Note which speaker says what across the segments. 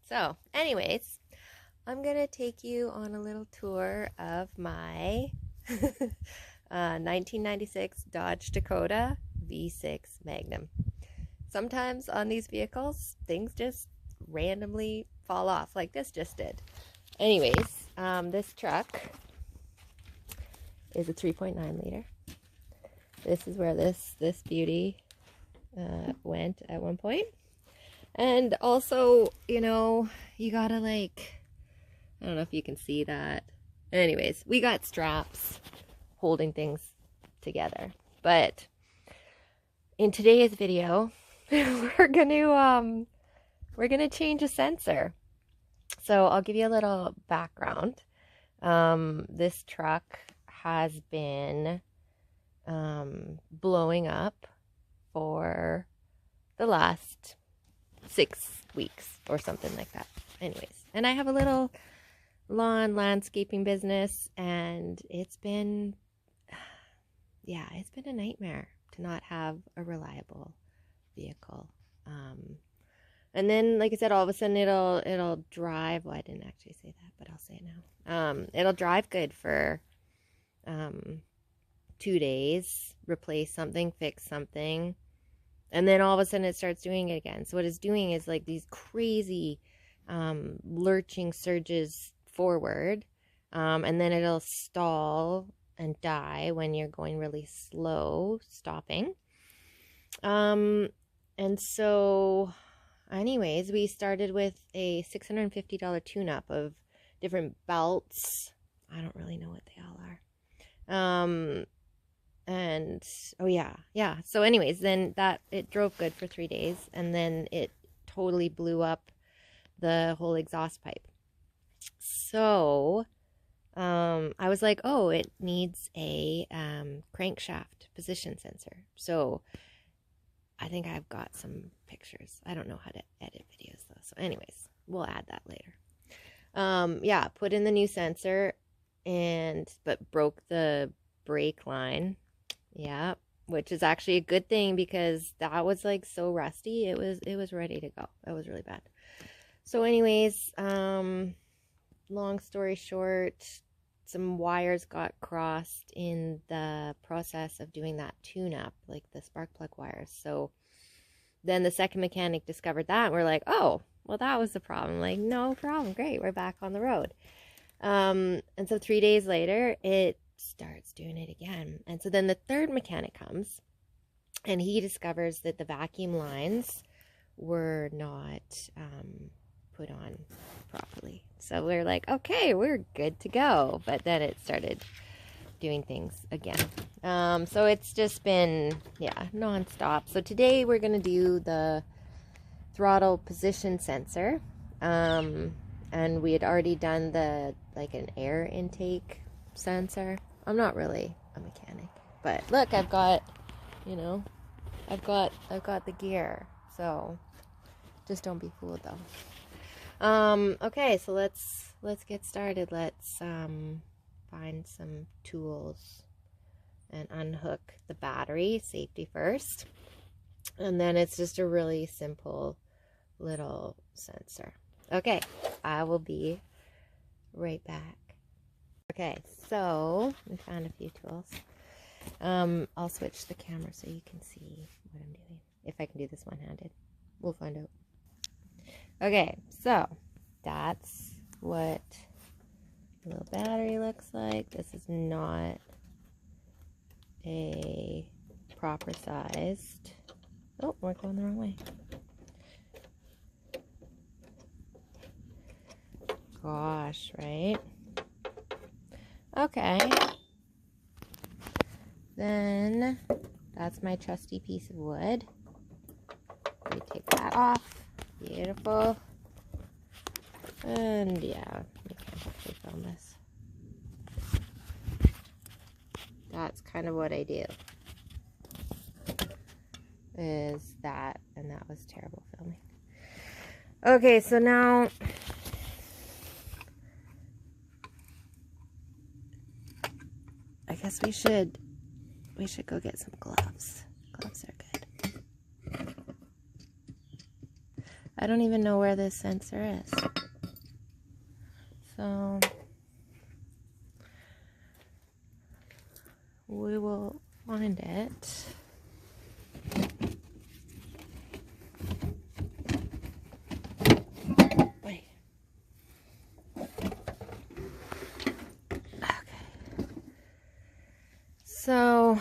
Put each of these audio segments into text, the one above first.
Speaker 1: So, anyways, I'm gonna take you on a little tour of my 1996 Dodge Dakota V6 Magnum. Sometimes on these vehicles, things just randomly fall off, like this just did. Anyways, this truck is a 3.9 liter. This is where this beauty went at one point. And also, you know, you gotta like, I don't know if you can see that. Anyways, we got straps holding things together. But in today's video, we're gonna change a sensor. So I'll give you a little background. This truck has been blowing up for the last 6 weeks or something like that. Anyways, and I have a little lawn landscaping business, and it's been a nightmare to not have a reliable vehicle. And then, like I said, all of a sudden it'll drive. Well, I didn't actually say that, but I'll say it now. It'll drive good for 2 days, replace something, fix something, and then all of a sudden it starts doing it again. So what it's doing is like these crazy lurching surges forward, and then it'll stall and die when you're going really slow, stopping. And so anyways, we started with a $650 tune-up of different belts. I don't really know what they all are. And oh yeah. So anyways, then it drove good for 3 days, and then it totally blew up the whole exhaust pipe. So I was like, oh, it needs a crankshaft position sensor. So I think I've got some pictures. I don't know how to edit videos though. So anyways, we'll add that later. Yeah, put in the new sensor but broke the brake line. Yeah, which is actually a good thing because that was like so rusty. It was ready to go. It was really bad. So anyways, long story short, some wires got crossed in the process of doing that tune-up, like the spark plug wires. So then the second mechanic discovered that, and we're like, oh, well, that was the problem. Like, no problem. Great. We're back on the road. And so 3 days later, it starts doing it again. And so then the third mechanic comes, and he discovers that the vacuum lines were not put on properly. So we're like, okay, we're good to go. But then it started doing things again. So it's just been, nonstop. So today we're going to do the throttle position sensor. And we had already done an air intake sensor. I'm not really a mechanic, but look, I've got the gear. So just don't be fooled though. Okay, so let's get started. Let's find some tools and unhook the battery. Safety first. And then it's just a really simple little sensor. Okay, I will be right back. Okay, so we found a few tools. I'll switch the camera so you can see what I'm doing. If I can do this one-handed, we'll find out. Okay, so that's what the little battery looks like. This is not a proper sized. Oh, we're going the wrong way. Gosh, right? Okay. Then that's my trusty piece of wood. We take that off. Beautiful. And yeah, we can't actually film this. That's kind of what I do. Is that, and that was terrible filming. Okay, so now I guess we should go get some gloves. Gloves are good. I don't even know where this sensor is. So we will find it. Wait. Okay. So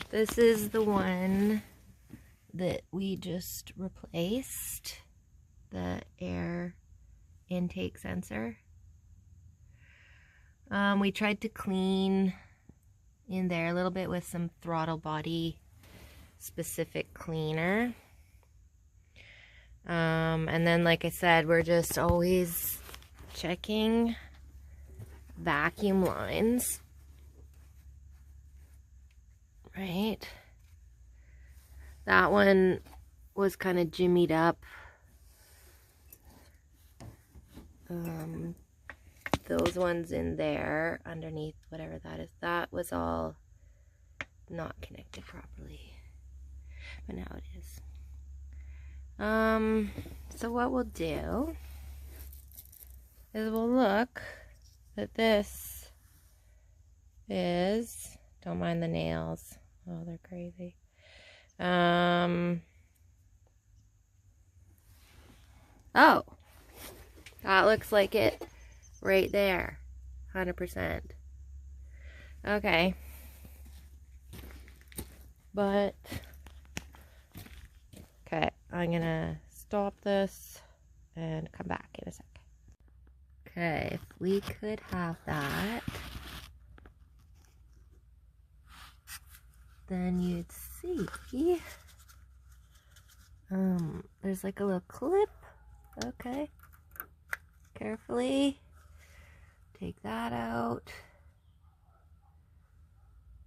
Speaker 1: this is the one that we just replaced, the air intake sensor. We tried to clean in there a little bit with some throttle body specific cleaner. And then, like I said, we're just always checking vacuum lines, right? That one was kind of jimmied up. Those ones in there underneath, whatever that is, that was all not connected properly, but now it is. So what we'll do is we'll look that this is, don't mind the nails, oh, they're crazy. Oh, that looks like it right there, 100%. Okay, but okay, I'm gonna stop this and come back in a sec. Okay, if we could have that, then you'd see there's like a little clip. Okay, carefully take that out.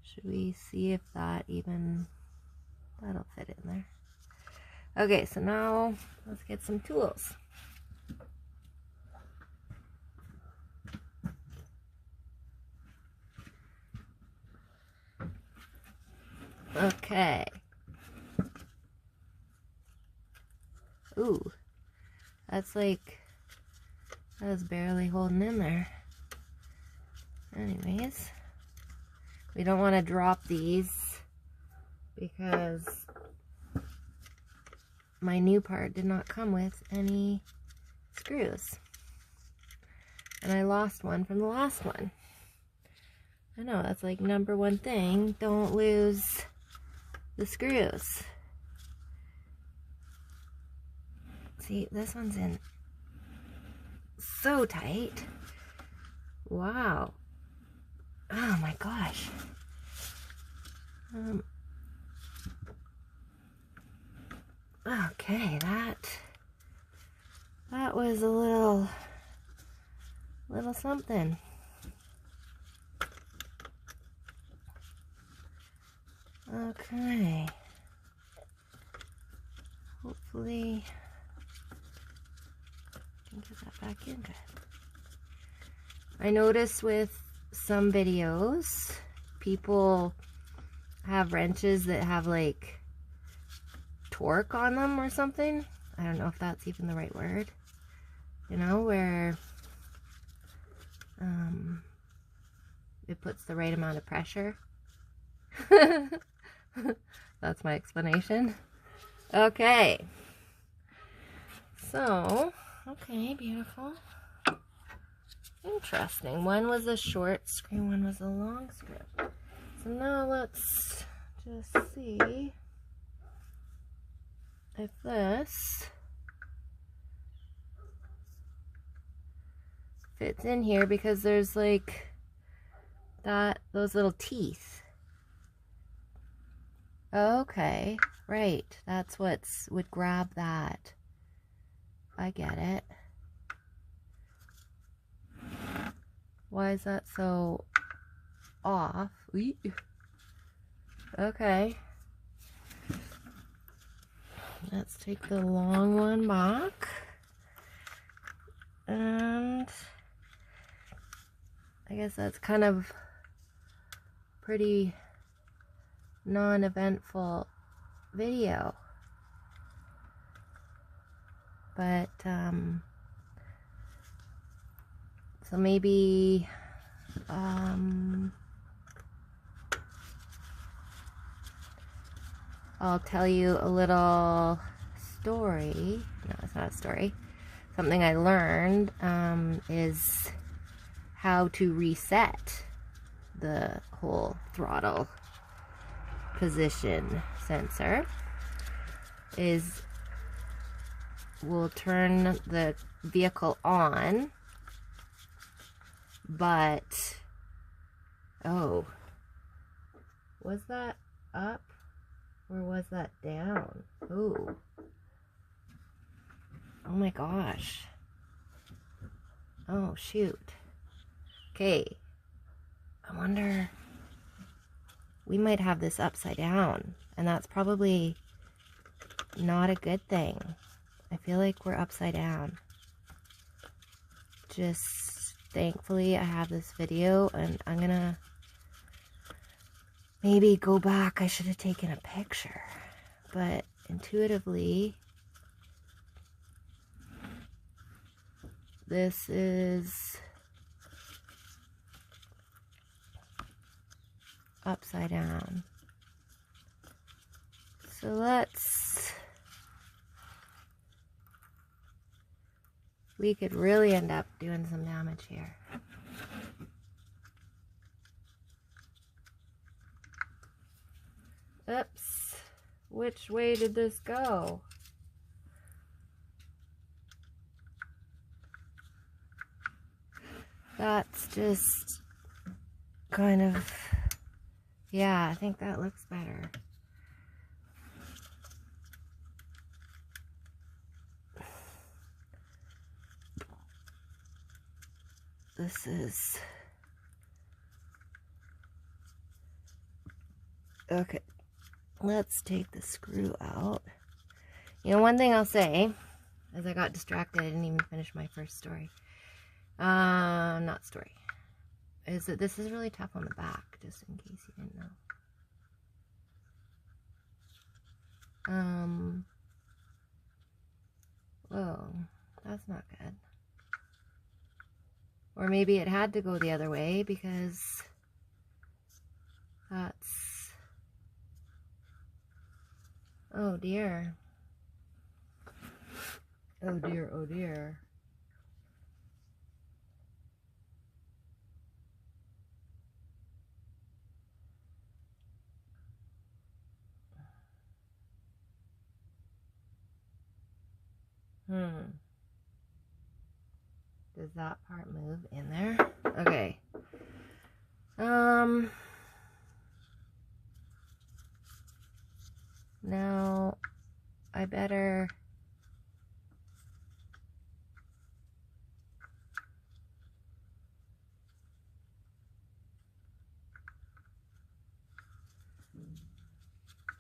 Speaker 1: Should we see if that even, that'll fit in there. Okay, so now let's get some tools. Okay. Ooh, that's like, that was barely holding in there. Anyways, we don't want to drop these because my new part did not come with any screws. And I lost one from the last one. I know, that's like #1 thing. Don't lose the screws. See, this one's in so tight. Wow. Oh my gosh. Okay, that was a little something. Okay. Hopefully I can get that back in good. I noticed with some videos, people have wrenches that have like torque on them or something. I don't know if that's even the right word. You know, where it puts the right amount of pressure. That's my explanation. Okay. So, okay, beautiful. Interesting. One was a short screw, one was a long screw. So now let's just see if this fits in here, because there's like those little teeth. Okay, right. That's would grab that. I get it. Why is that so off? Okay. Let's take the long one back. And I guess that's kind of pretty non-eventful video. But, so maybe, I'll tell you a little story. No, it's not a story. Something I learned is how to reset the whole throttle position sensor. We'll turn the vehicle on, but, oh, was that up or was that down? Oh my gosh. Oh shoot. Okay, I wonder, we might have this upside down, and that's probably not a good thing. I feel like we're upside down. Just thankfully I have this video, and I'm gonna maybe go back. I should have taken a picture, but intuitively this is upside down. So we could really end up doing some damage here. Oops, which way did this go? That's just kind of, yeah, I think that looks better. This is, okay, let's take the screw out. You know, one thing I'll say, as I got distracted, I didn't even finish my first story. Not story. Is that this is really tough on the back, just in case you didn't know. Whoa, that's not good. Or maybe it had to go the other way because that's, oh dear. Oh dear, oh dear. Does that part move in there? Okay. Now I better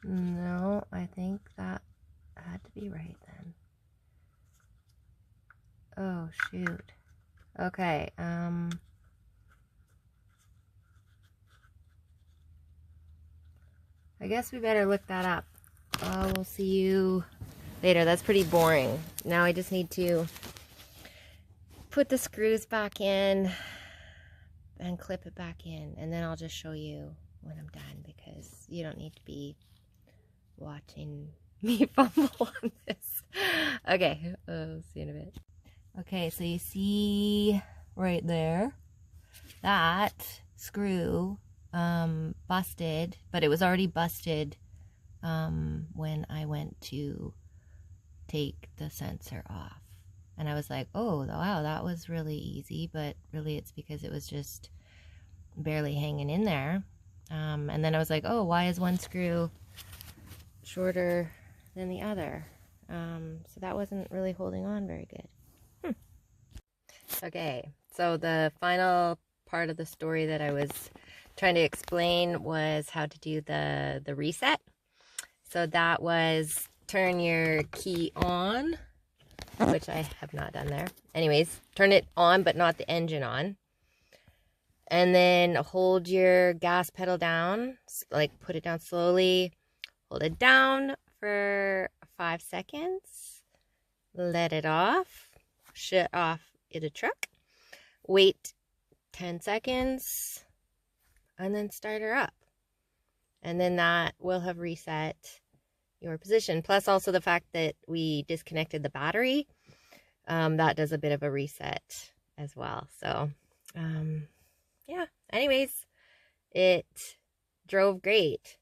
Speaker 1: no, I think that had to be right then. Oh shoot. Okay, I guess we better look that up. We'll see you later. That's pretty boring. Now I just need to put the screws back in and clip it back in, and then I'll just show you when I'm done, because you don't need to be watching me fumble on this. Okay, see you in a bit. Okay, so you see right there, that screw busted, but it was already busted when I went to take the sensor off. And I was like, oh, wow, that was really easy, but really it's because it was just barely hanging in there. And then I was like, oh, why is one screw shorter than the other? So that wasn't really holding on very good. Okay, so the final part of the story that I was trying to explain was how to do the reset. So that was turn your key on, which I have not done there. Anyways, turn it on, but not the engine on. And then hold your gas pedal down, like put it down slowly. Hold it down for 5 seconds. let it off, shut off the truck, wait 10 seconds, and then start her up. And then that will have reset your position. Plus also the fact that we disconnected the battery, that does a bit of a reset as well. So, yeah, anyways, it drove great.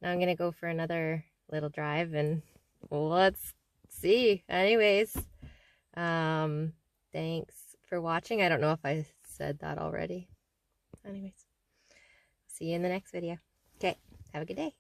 Speaker 1: Now I'm going to go for another little drive and let's see. Anyways, thanks for watching. I don't know if I said that already. Anyways, see you in the next video. Okay, have a good day.